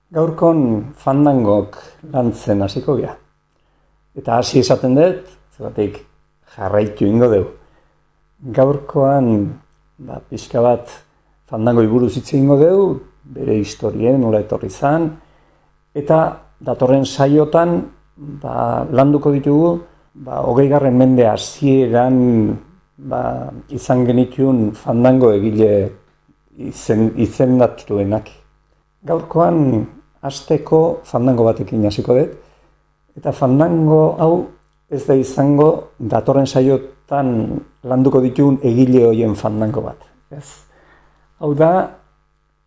Gaurkon fandangok lantzen hasiko gea. Eta hasi esaten dut, zeratik jarraitu ingo dugu. Gaurkoan pixka bat fandangoi buruz hitz egingo dugu, bere historien, nola etorri zan, eta datorren saiotan landuko ditugu 20. mende hasieran izan genituen fandango egile izendatuenak. Gaurkoan hasteko fandango batekin hasiko dut, eta fandango hau ez da izango datorren saiotan landuko dituen egile horien fandango bat. Hau da,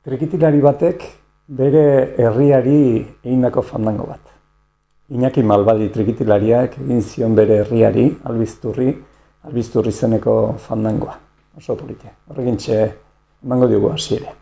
trikitilari batek bere herriari egindako fandango bat. Iñaki Malbadi trikitilariak egin zion bere herriari, Albizturri zeneko fandangoa. Oso polite. Horregintxe emango diogu hasiera.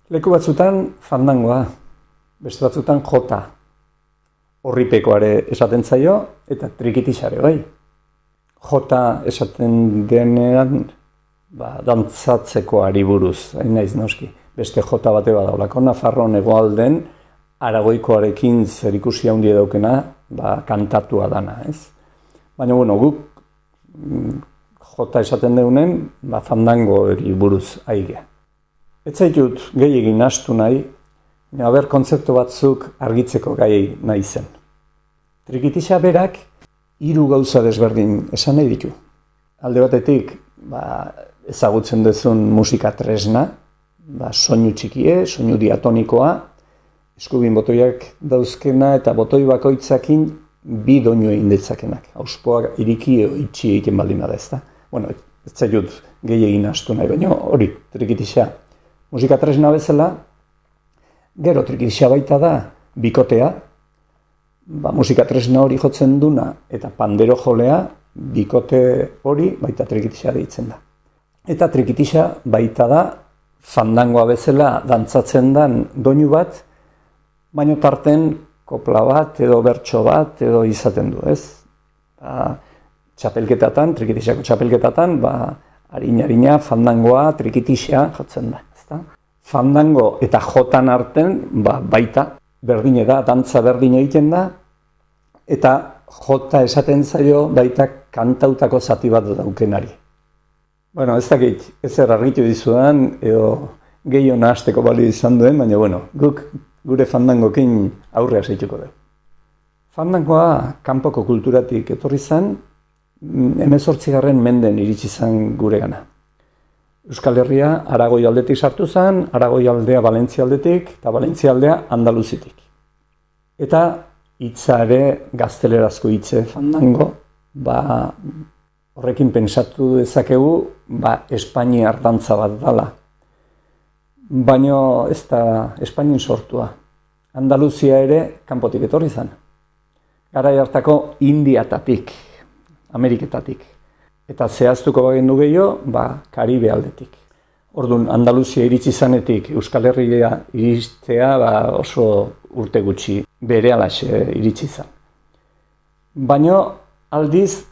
Leku batzutan fandangoa, beste batzutan jota. Horripekoare esaten zaio eta trikitixare bai. Jota esaten denean dantzatzeko ari buruz, hain naiz noski. Beste jota bate badaulako, Nafarroan hegoalden Aragoikoarekin zerikusi handia daukena, kantatua dana, ez? Baina, guk jota esaten deunen, fandango hori buruz aigea. Ez zaitut gehiagin astu nahi, kontzeptu batzuk argitzeko gai nahi zen. Trikitixa berak 3 gauza desberdin esan nahi ditu. Alde batetik, ezagutzen duzun musika tresna, soinu txikie, soinu diatonikoa, eskubin botoiak dauzkena eta botoi bakoitzakin 2 doinu egin ditzakenak. Auspoak iriki itxi egiten baldin bada, ezta? ez zaitut gehiagin astu nahi, baina hori, trikitixa. Musika tresna bezala, gero trikitixa baita da, bikotea, musika tresna hori jotzen duna, eta pandero jolea, bikote hori baita trikitixa deitzen da. Eta trikitixa baita da, fandangoa bezala dantzatzen den doinu bat, baina tarten kopla bat, edo bertso bat, edo izaten du, ez? Txapelketatan, trikitixako txapelketatan, harina, fandangoa, trikitixa jotzen da, ezta? Fandango eta jotan arten, baita, berdine da, dantza berdine egiten da, eta jota esaten zaio baita kantautako zati bat daukenari. Bueno, ez dakit, ezer argitu dizudan, edo gehiago nahasteko balio izan duen, baina, guk gure fandangokin aurrea seituko dugu. Fandangoa kanpoko kulturatik etorri zen, 18. menden iritsi zen guregana. Euskal Herria Aragoi aldetik sartu zen, Aragoi aldea Valentzia aldetik, eta Valentzia aldea Andaluzitik. Eta hitza ere gaztelerazko hitze fandango, horrekin pentsatu dezakegu, Espainiar dantza bat dela. Baina ez da Espainien sortua. Andaluzia ere kanpotik etorri zen. Garai hartako Indiatatik, Ameriketatik. Eta zehaztuko bagendu gehiago, Karibe aldetik. Orduan, Andaluzia iritsi zanetik Euskal Herria iristea oso urte gutxi berehalaxe iritsi zen. Baina aldiz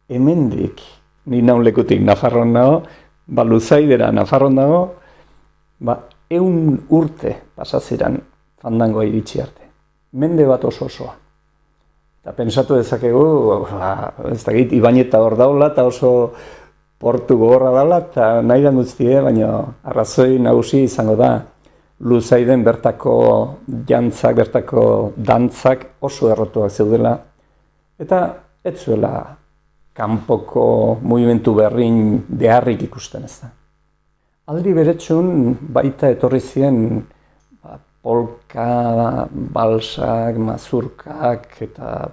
hemendik, ni naulekutik Nafarroan nago, Luzaidera Nafarroan nago, 100 urte pasaziran fandangoa iritsi arte. Mende bat osoa. Eta pentsatu dezakegu, ez dakit, Ibañeta hor daula, eta oso portu gogorra daula, eta nahi den guztie, baina arrazoi nagusi izango da, Luzaiden bertako jantzak, bertako dantzak oso errotuak zeudela, eta ez zuela kanpoko mugimendu berrin beharrik ikusten ez da. Aldi beretsun baita etorri ziren polka, balsak, mazurkak eta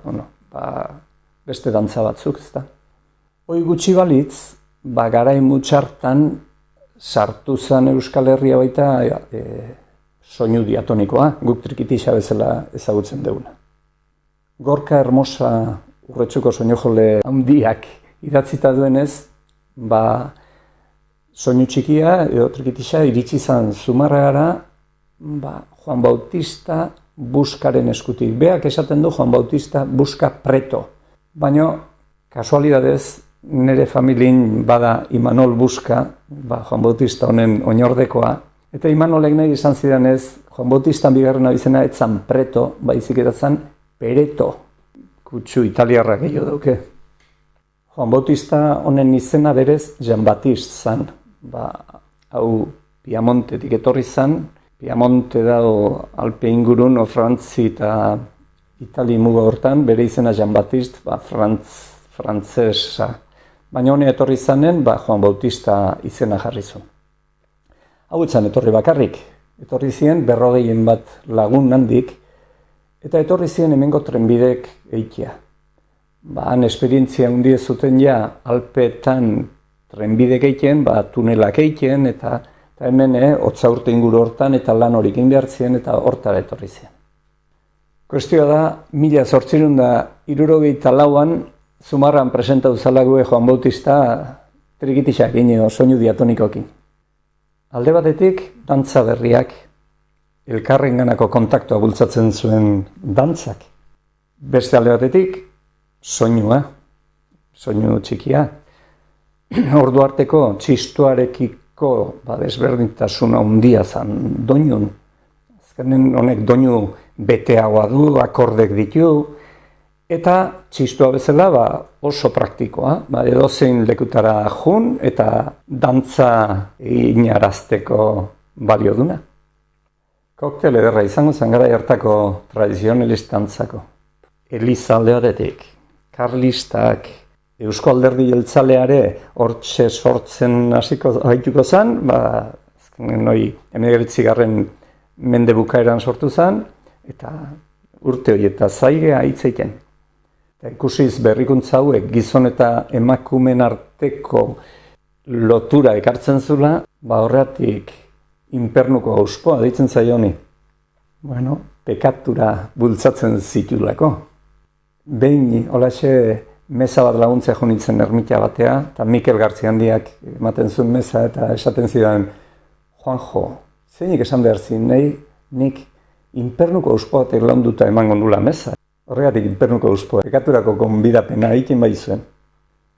beste dantza batzuk, ez da. Hoi gutxi balitz, garai mutxartan sartu zen Euskal Herria baita soinu diatonikoa, guk trikitixa bezala ezagutzen duguna. Gorka Hermosa Urretxuko soinujole handiak idatzita duenez, soinu txikia edo trikitixa iritsi zen Zumarragara, Juan Bautista Buskaren eskutik. Beak esaten du Juan Bautista Buska Preto. Baina, kasualidadez, nire familin bada Imanol Buska, Juan Bautista honen oinordekoa, eta Imanolek nahi izan zidanez, Juan Bautista bigarren abizena etzan Preto, baizik eta zan Pereto, kutsu italiarra gehiago dauke. Juan Bautista honen izena berez Jean Baptiste zan, hau Piamontetik etorri zan, Piamonte dago Alpe ingurun, Frantzi eta Itali muga hortan, bere izena Jean Baptiste, frantzesa. Baina hone etorri zanen, Juan Bautista izena jarri zuen. Hau etzan etorri bakarrik, etorri ziren 40 bat lagun handik, eta etorri ziren hemengo trenbidek eikia. Han esperientzia hundie zuten Alpeetan trenbidek eiken, tunelak eiken, eta hemen hotzaurte inguru hortan eta lan horik inbertzien eta hortara etorri ziren. Kuestioa da, 1864an Zumarran presentatu zalague Juan Bautista trikitixak gineo soinu diatonikokin. Alde batetik, dantza berriak, elkarrenganako kontaktua bultzatzen zuen dantzak. Beste alde batetik, soinua, soinu txikia. Ordu arteko txistuarekiko desberdintasuna handia zen doinun. Azkenen honek doinu beteagoa du, akordek ditu, eta txistua bezala oso praktikoa. Edozein lekutara jun eta dantza inarazteko balio duna. Koktel ederra izango zen garai hartako tradizionalist dantzako. Eliza alde batetik, karlistak, Eusko Alderdi Jeltzaleare hortxe sortzen hasiko haituko zen, noi 19. mende bukaeran sortu zen, eta urte hori eta zaigea hitzeiten. Ikusiz berrikuntza hauek gizon eta emakumen arteko lotura ekartzen zula, horregatik infernuko auspoa deitzen zaio honi. Bueno, pekatura bultzatzen zitulako. Behin, holaxe, meza bat laguntzea jo nintzen ermita batea, eta Mikel Gartziandiak ematen zuen meza, eta esaten zidan, Juanjo, zeinik esan behar zin, nik infernuko auspoa batek launduta emango nula meza. Horregatik infernuko auspoa, pekaturako gonbidapena egiten bai zuen.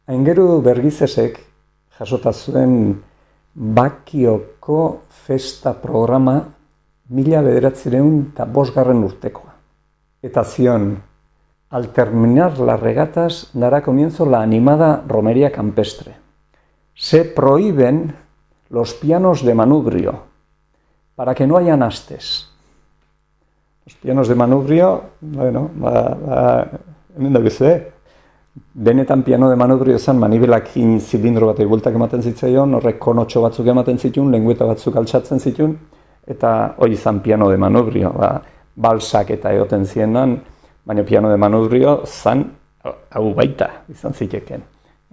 Aingeru Bergizesek jasota zuen Bakioko festa programa 1905 urtekoa. Eta zion, al terminar las regatas dará comienzo la animada romería campestre. Se prohíben los pianos de manubrio para que no haya nastes. Los pianos de manubrio, bueno, hemen daukizue. Benetan piano de manubrio zen manibelakin zilindro bat bueltak ematen zitzaion, horrek konotxo batzuk ematen zituen, lengüeta batzuk altxatzen zituen, eta hori izan piano de manubrio, balsak eta egoten zienan, baina piano de manubrio zan hau baita izan ziteken.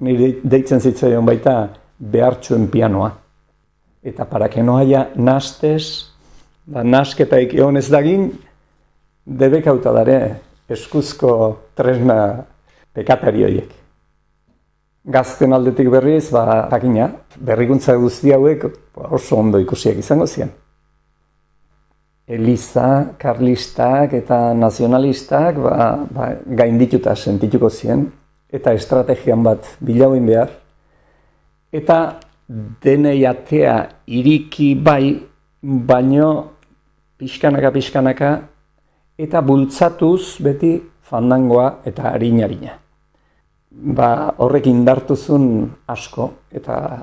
Nire deitzen zitzaion baita behartxuen pianoa. Eta para que no haya nastes, nasketa egon ez dagin, debekauta dare eskuzko tresna pekatari horiek. Gazten aldetik berriz, jakina, berrikuntza guzti hauek oso ondo ikusiak izango ziren. Eliza, karlistak eta nazionalistak gaindituta sentituko ziren, eta estrategian bat bilauen behar, eta denei atea iriki bai, baino pixkanaka, eta bultzatuz beti fandangoa eta harina. Horrek indartuzun asko, eta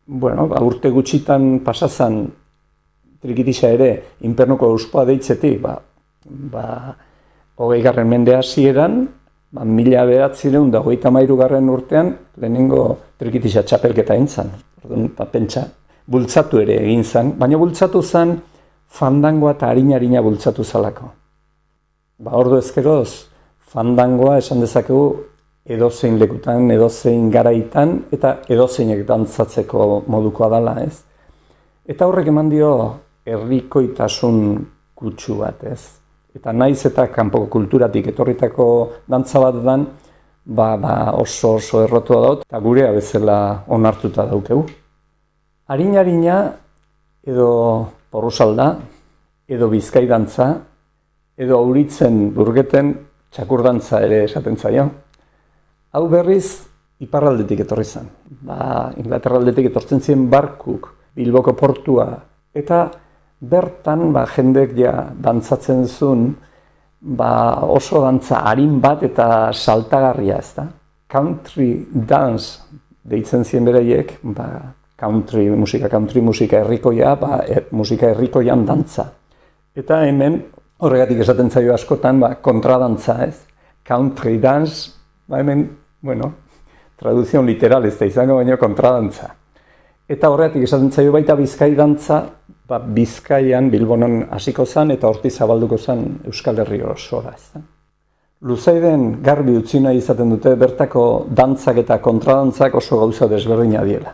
urte gutxitan pasazan trikitisa ere infernuko auspoa deitzetik, 20. mende hasieran, 1923 urtean lehenengo trikitisa txapelketa egin zan. Pentsa, bultzatu ere egin zan, baina bultzatu zan fandangoa eta harina bultzatu zalako. Ordu ezkeroz, fandangoa esan dezakegu edozein lekutan, edozein garaitan, eta edozeinek dantzatzeko modukoa dela, ez? Eta horrek eman dio herrikoitasun kutsu bat, ez? Eta naiz eta kanpoko kulturatik etorritako dantza bat dan, oso errotua daut, eta gurea bezala onartuta daukegu. Harina edo porrusalda, edo bizkai dantza, edo auritzen burgeten txakurdantza ere esaten zaio. Hau berriz, iparraldetik etorri zen. Inglaterraldetik etortzen ziren barkuk, Bilboko portua, eta bertan jendek dantzatzen zuen oso dantza harin bat eta saltagarria, ez da? Country dance deitzen ziren beraiek, country musika herrikoia, musika herrikoian dantza. Eta hemen, horregatik esaten zaio askotan, kontradantza, ez? Country dance, hemen, traduzion literal ez da izango, baina kontradantza. Eta horregatik esaten zaio baita bizkai dantza, Bizkaian, Bilbonon hasiko zen eta horti zabalduko zen Euskal Herri osora, ez da? Luzaiden garbi utzi nahi izaten dute bertako dantzak eta kontradantzak oso gauza desberdina diela.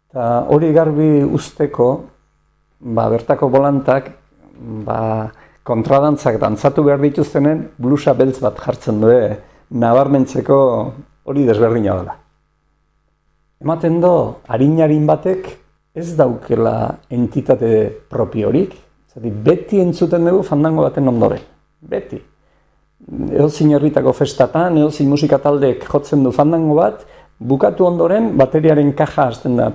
Eta hori garbi usteko, bertako bolantak, kontradantzak dantzatu behar dituztenen, blusa beltz bat jartzen du, nabarmentzeko hori desberdina dela. Ematen do, harin batek ez daukela entitate propiorik, beti entzuten dugu fandango baten ondoren, beti. Edozein herritako festatan, edozein musika taldek jotzen du fandango bat, bukatu ondoren bateriaren kaja hasten da.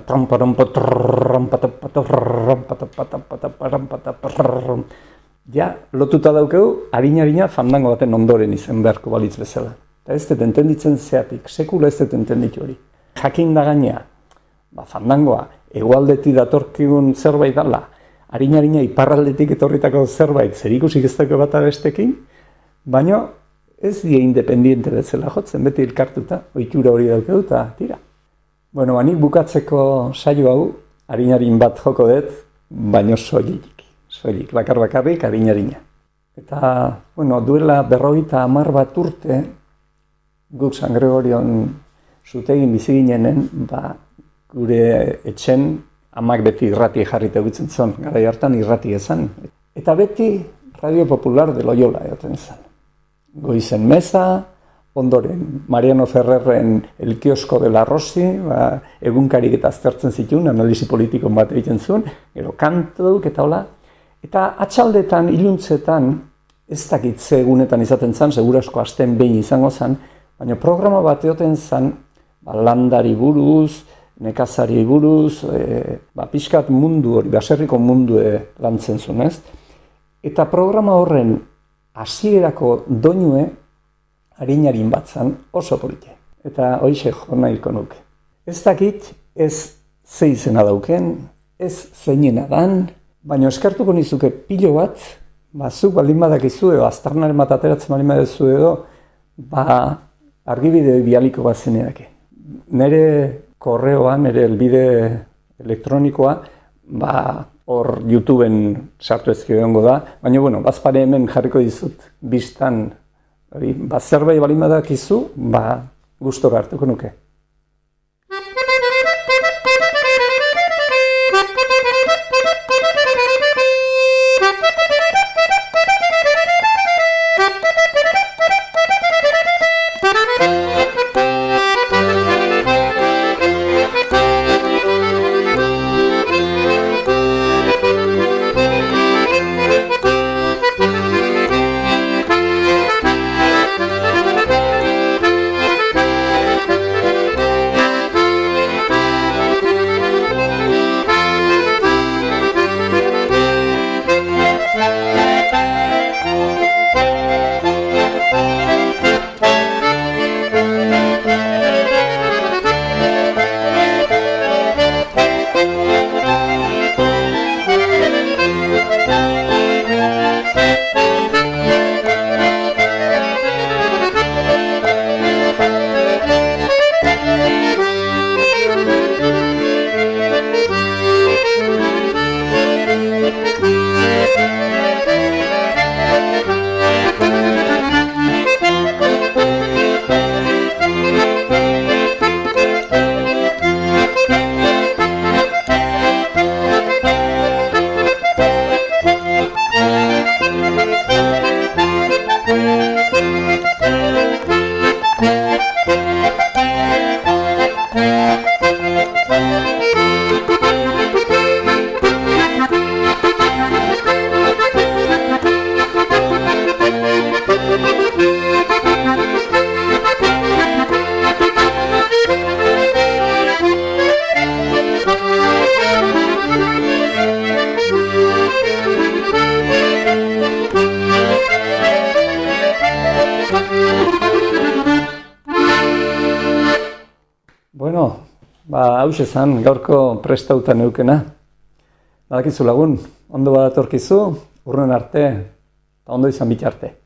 Ja, lotuta daukegu, harina fandango baten ondoren izen beharko balitz bezala. Eta ez dut entenditzen zeatik, sekula ez dut entenditu hori. Jakin da gainea, fandangoa, hegoaldetik datorkigun zerbait dela, harina iparraldetik etorritako zerbait, zerikusik ez dago bat bestekin, baina ez die independiente bezala jotzen, beti elkartuta, ohitura hori daukegu eta tira. Nik bukatzeko saio hau, harinarin bat joko dut, baina soilik, bakarrik harina. Eta, duela 50 bat urte, guk San Gregorion zutegin bizi ginenen, gure etxen amak beti irrati jarrita egitzen zuen, garai hartan irrati ezan. Eta beti Radio Popular de Loyola egoten zen. Goizen meza, ondoren Mariano Ferrerren El Kiosko de la Rossi, egunkarik eta aztertzen zituen, analisi politiko bat egiten zuen, gero kantuk eta hola. Eta atxaldetan, iluntzetan, ez dakit ze egunetan izaten zen, segurasko asten behin izango zen, baina programa bat egoten zen, landari buruz, nekazari buruz, pixkat mundu hori, baserriko mundu lantzen zuen, ez? Eta programa horren hasierako doinue harinarin bat zen oso polite. Eta hoixe jo nahiko nuke. Ez dakit, ez ze izena dauken, ez zeinena dan, baina eskartuko nizuke pilo bat, zuk baldin badakizu edo, aztarnaren bat ateratzen baldin badakizu edo, argibide bialiko bat zeneake. Nere korreoan, nere helbide elektronikoa, hor YouTubeen sartu ezkio egongo da, baina, bazpare hemen jarriko dizut, biztan, zerbait baldin badakizu, gustora hartuko nuke. Hauxe zan, gaurko prestauta neukena. Badakizu lagun, ondo badatorkizu, urren arte, eta ondo izan bitarte.